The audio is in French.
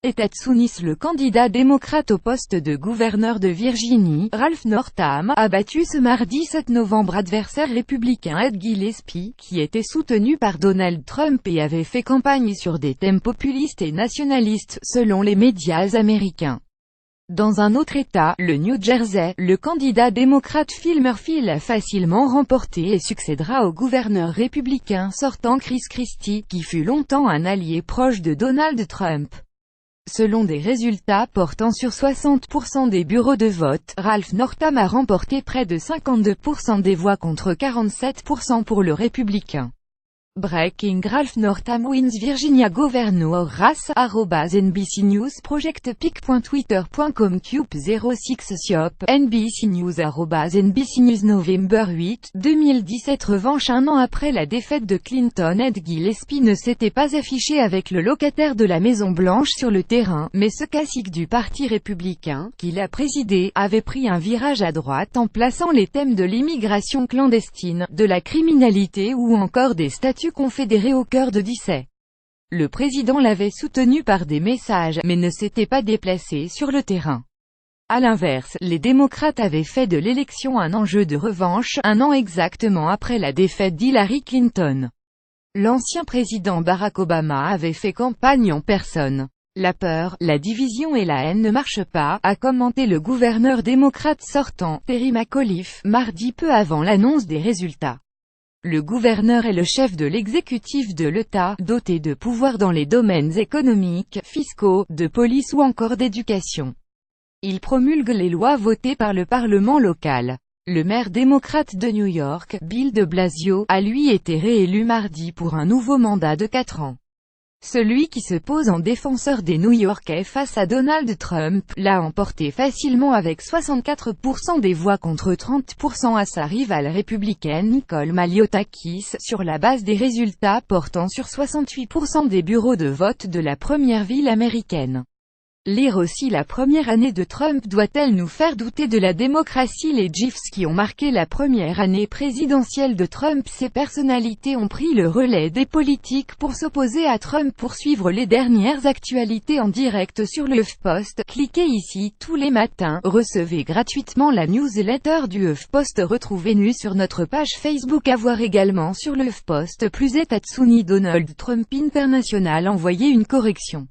Ted Sounnis. Le candidat démocrate au poste de gouverneur de Virginie, Ralph Northam, a battu ce mardi 7 novembre adversaire républicain Ed Gillespie, qui était soutenu par Donald Trump et avait fait campagne sur des thèmes populistes et nationalistes, selon les médias américains. Dans un autre État, le New Jersey, le candidat démocrate Phil Murphy l'a facilement remporté et succédera au gouverneur républicain sortant Chris Christie, qui fut longtemps un allié proche de Donald Trump. Selon des résultats portant sur 60% des bureaux de vote, Ralph Northam a remporté près de 52% des voix contre 47% pour le républicain. Breaking: Ralph Northam wins Virginia Governor Race. @NBC News Project pic.twitter.com Cube 06 Siop, NBC News. @NBC News November 8, 2017. Revanche: un an après la défaite de Clinton, Ed Gillespie ne s'était pas affiché avec le locataire de la Maison-Blanche sur le terrain, mais ce cacique du Parti républicain, qu'il a présidé, avait pris un virage à droite en plaçant les thèmes de l'immigration clandestine, de la criminalité ou encore des statuts confédérés au cœur de Dissay. Le président l'avait soutenu par des messages, mais ne s'était pas déplacé sur le terrain. À l'inverse, les démocrates avaient fait de l'élection un enjeu de revanche, un an exactement après la défaite d'Hillary Clinton. L'ancien président Barack Obama avait fait campagne en personne. La peur, la division et la haine ne marchent pas, a commenté le gouverneur démocrate sortant, Terry McAuliffe, mardi peu avant l'annonce des résultats. Le gouverneur est le chef de l'exécutif de l'État, doté de pouvoirs dans les domaines économiques, fiscaux, de police ou encore d'éducation. Il promulgue les lois votées par le Parlement local. Le maire démocrate de New York, Bill de Blasio, a lui été réélu mardi pour un nouveau mandat de 4 ans. Celui qui se pose en défenseur des New-Yorkais face à Donald Trump, l'a emporté facilement avec 64% des voix contre 30% à sa rivale républicaine Nicole Maliotakis, sur la base des résultats portant sur 68% des bureaux de vote de la première ville américaine. Lire aussi: la première année de Trump doit-elle nous faire douter de la démocratie? Les GIFs qui ont marqué la première année présidentielle de Trump. Ces personnalités ont pris le relais des politiques pour s'opposer à Trump. Pour suivre les dernières actualités en direct sur le HuffPost, cliquez ici. Tous les matins, recevez gratuitement la newsletter du HuffPost. Retrouvez-nous sur notre page Facebook. À voir également sur le HuffPost. Plus Ted Sounnis: Donald Trump International envoyé une correction.